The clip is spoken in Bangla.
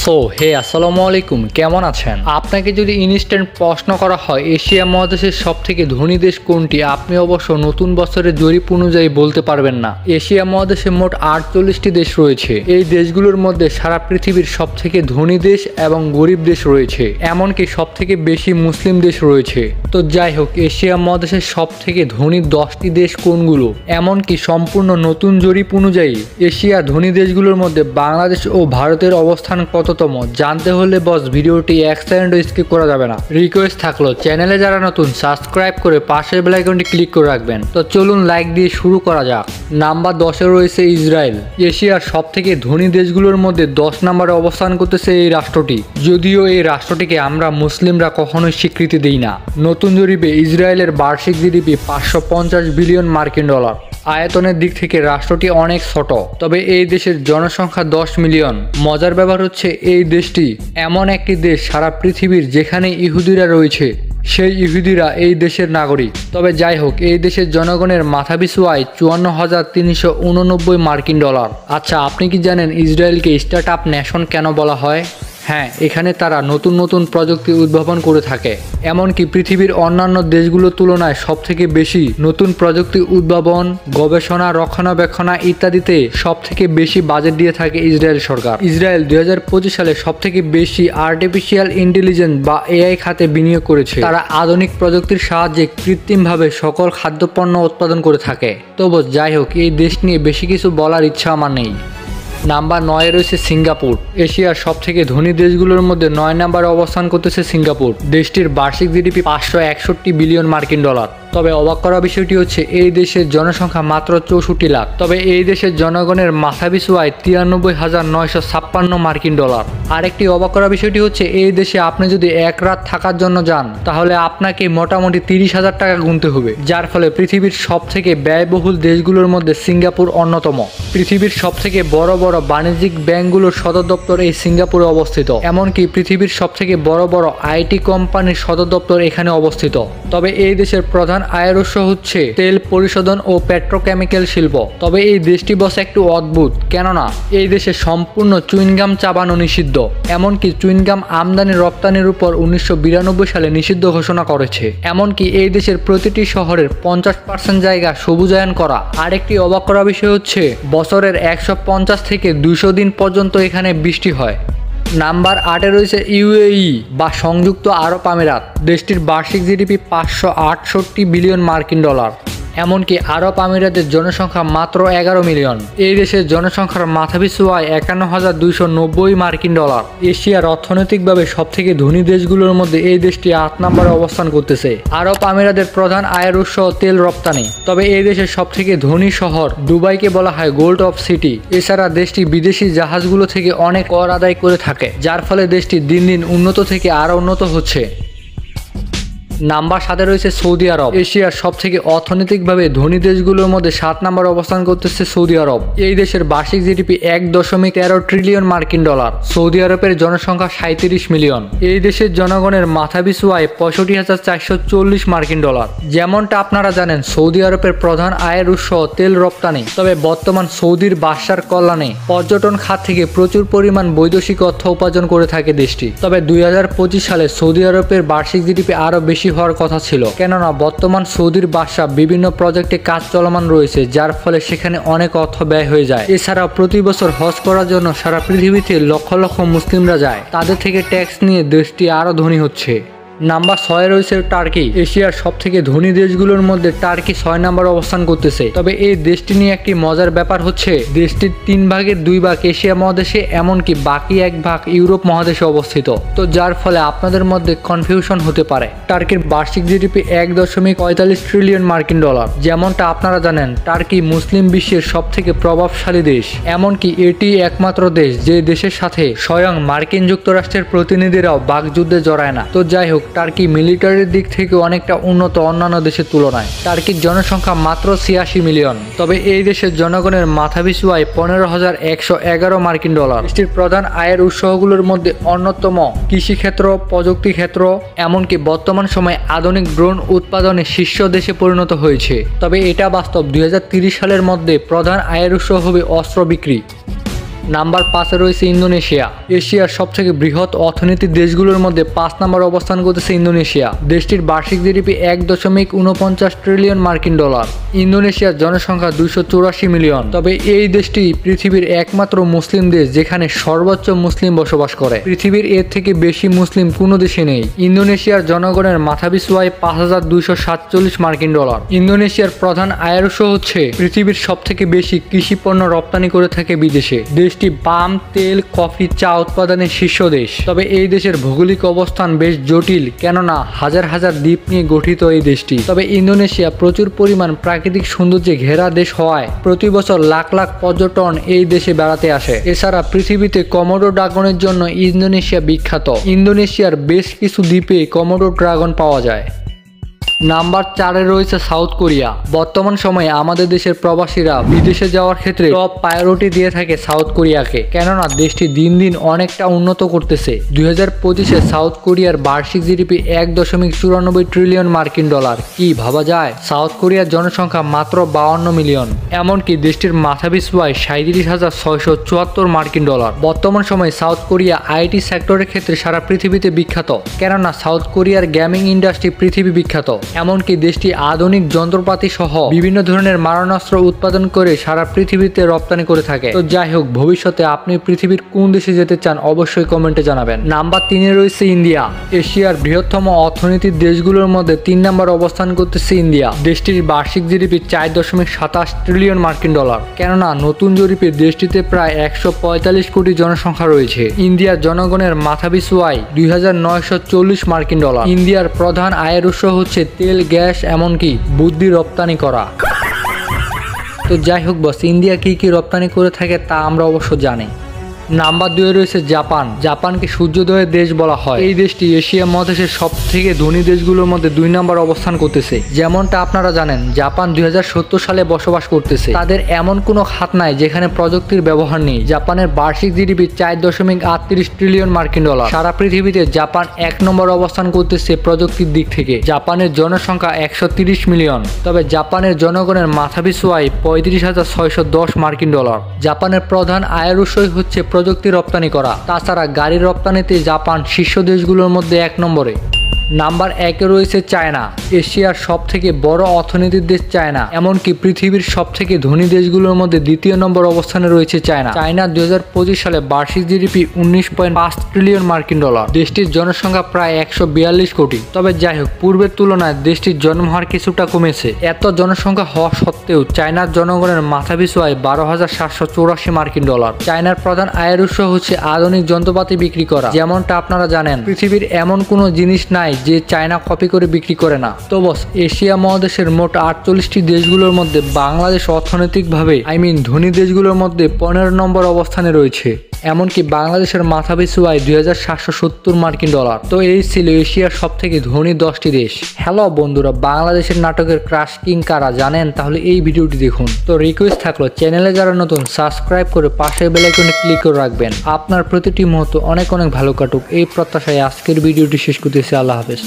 আসসালামু আলাইকুম, কেমন আছেন? আপনাকে যদি ইনস্ট্যান্ট প্রশ্ন করা হয় এশিয়া মহাদেশের সবথেকে ধনী দেশ কোনটি, আপনি অবশ্য নতুন বছরের জরিপ অনুযায়ী বলতে পারবেন না। এশিয়া মহাদেশে মোট 48টি দেশ রয়েছে। এই দেশগুলোর মধ্যে সারা পৃথিবীর সবথেকে ধনী দেশ এবং গরিব দেশ রয়েছে, এমনকি সবথেকে বেশি মুসলিম দেশ রয়েছে। তো যাই হোক, এশিয়া মহাদেশের সবথেকে ধনী 10টি দেশ কোনগুলো, এমনকি সম্পূর্ণ নতুন জরিপ অনুযায়ী এশিয়া ধনী দেশগুলোর মধ্যে বাংলাদেশ ও ভারতের অবস্থান কততম, জানতে হলে বস ভিডিওটি 1 সেকেন্ডও স্কিপ করা যাবে না। রিকোয়েস্ট থাকলো, চ্যানেলে যারা নতুন সাবস্ক্রাইব করে পাশের বেল আইকনটি ক্লিক করে রাখবেন। তো চলুন লাইক দিয়ে শুরু করা যাক। নাম্বার 10-এ রয়েছে ইসরায়েল। এশিয়ার সবথেকে ধনী দেশগুলোর মধ্যে 10 নম্বরে অবস্থান করতেছে এই রাষ্ট্রটি। যদিও এই রাষ্ট্রটিকে আমরা মুসলিমরা কখনোই স্বীকৃতি দিই না। নতুন জরিপে ইসরায়েলের বার্ষিক জিডিপি 550 বিলিয়ন মার্কিন ডলার। আয়তনের দিক থেকে রাষ্ট্রটি অনেক ছোট, তবে এই দেশের জনসংখ্যা 10 মিলিয়ন। মজার ব্যাপার হচ্ছে এই দেশটি এমন একটি দেশ সারা পৃথিবীর যেখানে ইহুদিরা রয়েছে সেই ইহুদিরা এই দেশের নাগরিক। তবে যাই হোক, এই দেশের জনগণের মাথাপিছু আয় 54,389 মার্কিন ডলার। আচ্ছা, আপনি কি জানেন ইসরায়েলকে স্টার্ট আপ নেশন কেন বলা হয়? হ্যাঁ, এখানে তারা নতুন নতুন প্রযুক্তি উদ্ভাবন করে থাকে। এমনকি পৃথিবীর অন্যান্য দেশগুলোর তুলনায় সবথেকে বেশি নতুন প্রযুক্তি উদ্ভাবন, গবেষণা, রক্ষণাবেক্ষণ ইত্যাদিতে সবথেকে বেশি বাজেট দিয়ে থাকে ইসরায়েল সরকার। ইসরায়েল 2025 সালে সবথেকে বেশি আর্টিফিশিয়াল ইন্টেলিজেন্স বা এআই খাতে বিনিয়োগ করেছে। তারা আধুনিক প্রযুক্তির সাহায্যে কৃত্রিমভাবে সকল খাদ্যপণ্য উৎপাদন করে থাকে। তবু যাই হোক, এই দেশ নিয়ে বেশি কিছু বলার ইচ্ছা আমার নেই। নাম্বার 9-এ রয়েছে সিঙ্গাপুর। এশিয়ার সবথেকে ধনী দেশগুলোর মধ্যে 9 নম্বরে অবস্থান করতেছে সিঙ্গাপুর। দেশটির বার্ষিক জিডিপি 561 বিলিয়ন মার্কিন ডলার। তবে অবাক করা বিষয়টি হচ্ছে এই দেশের জনসংখ্যা মাত্র 64 লাখ। তবে এই দেশের জনগণের মাথাপিছু আয় 93,956 মার্কিন ডলার। আরেকটি অবাক করা বিষয়টি হচ্ছে এই দেশে আপনি যদি এক রাত থাকার জন্য যান তাহলে আপনাকে মোটামুটি 30,000 টাকা গুনতে হবে, যার ফলে পৃথিবীর সবথেকে ব্যয়বহুল দেশগুলোর মধ্যে সিঙ্গাপুর অন্যতম। পৃথিবীর সবথেকে বড় বড় বাণিজ্যিক ব্যাংকগুলোর সদর দপ্তর এই সিঙ্গাপুরে অবস্থিত। এমনকি পৃথিবীর সবথেকে বড় বড় আইটি কোম্পানির সদর দপ্তর এখানে অবস্থিত। তবে এই দেশের প্রধান আয়ের উৎস হচ্ছে তেল পরিশোধন ও পেট্রোকেমিক্যাল শিল্প। তবে এই দেশটি বস একটু অদ্ভুত, কেননা এই দেশে সম্পূর্ণ চুইনগাম চাবানো নিষিদ্ধ। এমনকি চুইনগাম আমদানি রপ্তানির উপর 1992 সালে নিষিদ্ধ ঘোষণা করেছে। এমনকি এই দেশের প্রতিটি শহরের 50% জায়গা সবুজায়ন করা। আরেকটি অবাক করা বিষয় হচ্ছে বছরের 150 থেকে 200 দিন পর্যন্ত এখানে বৃষ্টি হয়। নাম্বার 8-এ রয়েছে ইউএই বা সংযুক্ত আরব আমিরাত। দেশটির বার্ষিক জিডিপি 568 বিলিয়ন মার্কিন ডলার। এমনকি আরব আমিরাতের জনসংখ্যা মাত্র 11 মিলিয়ন। এই দেশের জনসংখ্যার মাথাপিছু আয় 51,290 মার্কিন ডলার। এশিয়ার অর্থনৈতিকভাবে সবথেকে ধনী দেশগুলোর মধ্যে এই দেশটি 8 নম্বরে অবস্থান করতেছে। আরব আমিরাতের প্রধান আয়ের উৎস তেল রপ্তানি। তবে এই দেশের সবথেকে ধনী শহর দুবাইকে বলা হয় গোল্ড অফ সিটি। এছাড়া দেশটি বিদেশি জাহাজগুলো থেকে অনেক কর আদায় করে থাকে, যার ফলে দেশটি দিন দিন উন্নত থেকে আরও উন্নত হচ্ছে। নাম্বার 7-এ রয়েছে সৌদি আরব। এশিয়ার সবথেকে অর্থনৈতিকভাবে ধনী দেশগুলোর মধ্যে 7 নম্বরে অবস্থান করতেছে সৌদি আরব। এই দেশের বার্ষিক জিডিপি 1.13 ট্রিলিয়ন মার্কিন ডলার। সৌদি আরবের জনসংখ্যা 37 মিলিয়ন। এই দেশের জনগণের মাথাপিছু আয় 65,440 মার্কিন ডলার। যেমনটা আপনারা জানেন, সৌদি আরবের প্রধান আয়ের উৎস তেল রপ্তানি। তবে বর্তমান সৌদির বাদশার কল্যাণে পর্যটন খাত থেকে প্রচুর পরিমাণ বৈদেশিক অর্থ উপার্জন করে থাকে দেশটি। তবে 2025 সালে সৌদি আরবের বার্ষিক জিডিপি আরও বেশি হওয়ার কথা ছিল, কেননা বর্তমান সৌদির বাদশা বিভিন্ন প্রজেক্টে কাজ চলমান রয়েছে, যার ফলে সেখানে অনেক অর্থ ব্যয় হয়ে যায়। এছাড়াও প্রতি বছর হজ করার জন্য সারা পৃথিবীতে লক্ষ লক্ষ মুসলিমরা যায়। তাদের থেকে ট্যাক্স নিয়ে দেশটি আরও ধনী হচ্ছে। নাম্বার 6-এ রয়েছে টার্কি। এশিয়ার সবথেকে ধনী দেশগুলোর মধ্যে টার্কি 6 নম্বরে অবস্থান করতেছে। তবে এই দেশটি নিয়ে একটি মজার ব্যাপার হচ্ছে দেশটির 3 ভাগের 2 ভাগ এশিয়া মহাদেশে, এমনকি বাকি 1 ভাগ ইউরোপ মহাদেশে অবস্থিত। তো যার ফলে আপনাদের মধ্যে কনফিউশন হতে পারে। টার্কির বার্ষিক জিডিপি 1.45 ট্রিলিয়ন মার্কিন ডলার। যেমনটা আপনারা জানেন, টার্কি মুসলিম বিশ্বের সবথেকে প্রভাবশালী দেশ। এমনকি এটি একমাত্র দেশ যে দেশের সাথে স্বয়ং মার্কিন যুক্তরাষ্ট্রের প্রতিনিধিরাও বাকযুদ্ধে জড়ায় না। তো যাই হোক, টার্কি মিলিটারির দিক থেকে অনেকটা উন্নত অন্যান্য দেশের তুলনায়। টার্কির জনসংখ্যা মাত্র 86 মিলিয়ন। তবে এই দেশের জনগণের মাথাপিছু আয় 15,111 মার্কিন ডলার। দেশটির প্রধান আয়ের উৎসগুলোর মধ্যে অন্যতম কৃষিক্ষেত্র, প্রযুক্তি ক্ষেত্র, এমনকি বর্তমান সময়ে আধুনিক ড্রোন উৎপাদনে শীর্ষ দেশে পরিণত হয়েছে। তবে এটা বাস্তব 2030 সালের মধ্যে প্রধান আয়ের উৎস হবে অস্ত্র বিক্রি। নাম্বার 5-এ রয়েছে ইন্দোনেশিয়া। এশিয়ার সবথেকে বৃহৎ অর্থনীতির দেশগুলোর মধ্যে 5 নম্বর অবস্থান করতেছে ইন্দোনেশিয়া। দেশটির বার্ষিক জিডিপি 1.49 ট্রিলিয়ন মার্কিন ডলার। ইন্দোনেশিয়ার জনসংখ্যা 284 মিলিয়ন। তবে এই দেশটি পৃথিবীর একমাত্র মুসলিম দেশ যেখানে সর্বোচ্চ মুসলিম বসবাস করে। পৃথিবীর এর থেকে বেশি মুসলিম কোনো দেশে নেই। ইন্দোনেশিয়ার জনগণের মাথাপিছু আয় 5,247 মার্কিন ডলার। ইন্দোনেশিয়ার প্রধান আয়ের উৎস হচ্ছে পৃথিবীর সবথেকে বেশি কৃষি পণ্য রপ্তানি করে থাকে বিদেশে। দেশটি পাম তেল, কফি, চা উৎপাদনে শীর্ষ দেশ। তবে এই দেশের ভৌগোলিক অবস্থান বেশ জটিল, কেননা হাজার হাজার দ্বীপ নিয়ে গঠিত এই দেশটি। তবে ইন্দোনেশিয়া প্রচুর পরিমাণ প্রাকৃতিক সৌন্দর্যে ঘেরা দেশ হওয়ায় প্রতি বছর লাখ লাখ পর্যটন এই দেশে বেড়াতে আসে। এছাড়া পৃথিবীতে কমোডো ড্রাগনের জন্য ইন্দোনেশিয়া বিখ্যাত। ইন্দোনেশিয়ার বেশ কিছু দ্বীপে কমোডো ড্রাগন পাওয়া যায়। নাম্বার 4-এ রয়েছে সাউথ কোরিয়া। বর্তমান সময়ে আমাদের দেশের প্রবাসীরা বিদেশে যাওয়ার ক্ষেত্রে টপ প্রায়োরিটি দিয়ে থাকে সাউথ কোরিয়াকে, কেননা দেশটি দিন দিন অনেকটা উন্নত করতেছে। 2025-এ সাউথ কোরিয়ার বার্ষিক জিডিপি 1.94 ট্রিলিয়ন মার্কিন ডলার। কি ভাবা যায়? সাউথ কোরিয়ার জনসংখ্যা মাত্র 52 মিলিয়ন। এমনকি দেশটির মাথাপিছু আয় 37,674 মার্কিন ডলার। বর্তমান সময়ে সাউথ কোরিয়া আইটি সেক্টরের ক্ষেত্রে সারা পৃথিবীতে বিখ্যাত, কেননা সাউথ কোরিয়ার গেমিং ইন্ডাস্ট্রি পৃথিবী বিখ্যাত। এমনকি দেশটি আধুনিক যন্ত্রপাতি সহ বিভিন্ন ধরনের মারণাস্ত্র উৎপাদন করে সারা পৃথিবীতে রপ্তানি করে থাকে। তো যাই হোক, ভবিষ্যতে আপনি পৃথিবীর কোন দেশে যেতে চান অবশ্যই কমেন্টে জানাবেন। নাম্বার 3-এ রয়েছে ইন্ডিয়া। এশিয়ার বৃহত্তম অর্থনীতির দেশগুলোর মধ্যে 3 নম্বর অবস্থান করতেছে ইন্ডিয়া। দেশটির বার্ষিক জিডিপি 4.27 ট্রিলিয়ন মার্কিন ডলার। কেননা নতুন জরিপে দেশটিতে প্রায় 145 কোটি জনসংখ্যা রয়েছে। ইন্ডিয়ার জনগণের মাথাপিছু আয় 2,940 মার্কিন ডলার। ইন্ডিয়ার প্রধান আয়ের উৎস হচ্ছে তেল, গ্যাস, এমনকি বুদ্ধি রপ্তানি করা। তো যাই হোক বস, ইন্ডিয়া কি কি রপ্তানি করে থাকে তা আমরা অবশ্য জানি। নাম্বার 2-এ রয়েছে জাপান। জাপানকে সূর্যোদয়ের দেশ বলা হয়। এই দেশটি এশিয়া মহাদেশের সব থেকে ধনী দেশগুলোর মধ্যে 2 নম্বর অবস্থান করতেছে। যেমনটা আপনারা জানেন, জাপান 2070 সালে বসবাস করতেছে। তাদের এমন কোনো খাত নাই যেখানে প্রযুক্তির ব্যবহার নেই। জাপানের বার্ষিক জিডিপি 4.38 ট্রিলিয়ন মার্কিন ডলার। সারা পৃথিবীতে জাপান 1 নম্বর অবস্থান করতেছে প্রযুক্তির দিক থেকে। জাপানের জনসংখ্যা 130 মিলিয়ন। তবে জাপানের জনগণের মাথাপিছু আয় 35,610 মার্কিন ডলার। জাপানের প্রধান আয়ের উৎসই হচ্ছে প্রযুক্তি রপ্তানি করা। তাছাড়া গাড়ি রপ্তানিতে জাপান শীর্ষ দেশগুলোর মধ্যে 1 নম্বরে। নাম্বার 1-এ রয়েছে চায়না। এশিয়ার সব থেকে বড় অর্থনীতির দেশ চায়না। এমনকি পৃথিবীর সব থেকে ধনী দেশগুলোর মধ্যে 2য় নম্বর অবস্থানে রয়েছে চায়না। চায়না 2025 সালে বার্ষিক জিডিপি 19.5 ট্রিলিয়ন মার্কিন ডলার। দেশটির জনসংখ্যা প্রায় 142 কোটি। তবে যাই হোক, পূর্বের তুলনায় দেশটির জন্মহার কিছুটা কমেছে। এত জনসংখ্যা হওয়া সত্ত্বেও চায়নার জনগণের মাথাপিছু আয় 12,784 মার্কিন ডলার। চায়নার প্রধান আয়ের উৎস হচ্ছে আধুনিক যন্ত্রপাতি বিক্রি করা। যেমনটা আপনারা জানেন, পৃথিবীর এমন কোনো জিনিস নাই যে চায়না কপি করে বিক্রি করে না। তো বস, এশিয়া মহাদেশের মোট 48টি দেশগুলোর মধ্যে বাংলাদেশ অর্থনৈতিকভাবে ধনী দেশগুলোর মধ্যে 15 নম্বর অবস্থানে রয়েছে। এমনকি বাংলাদেশের মাথাপিছু আয় 2,770 মার্কিন ডলার। তো এই ছিল এশিয়ার সব থেকে ধনী 10টি দেশ। হ্যালো বন্ধুরা, বাংলাদেশের নাটকের ক্রাশ কিং কারা জানেন? তাহলে এই ভিডিওটি দেখুন। তো রিকোয়েস্ট থাকলো, চ্যানেলে যারা নতুন সাবস্ক্রাইব করে পাশের বেল আইকনে ক্লিক করে রাখবেন। আপনার প্রতিটি মুহূর্ত অনেক অনেক ভালো কাটুক এই প্রত্যাশায় আজকের ভিডিওটি শেষ করতেছি। আল্লাহ হাফেজ।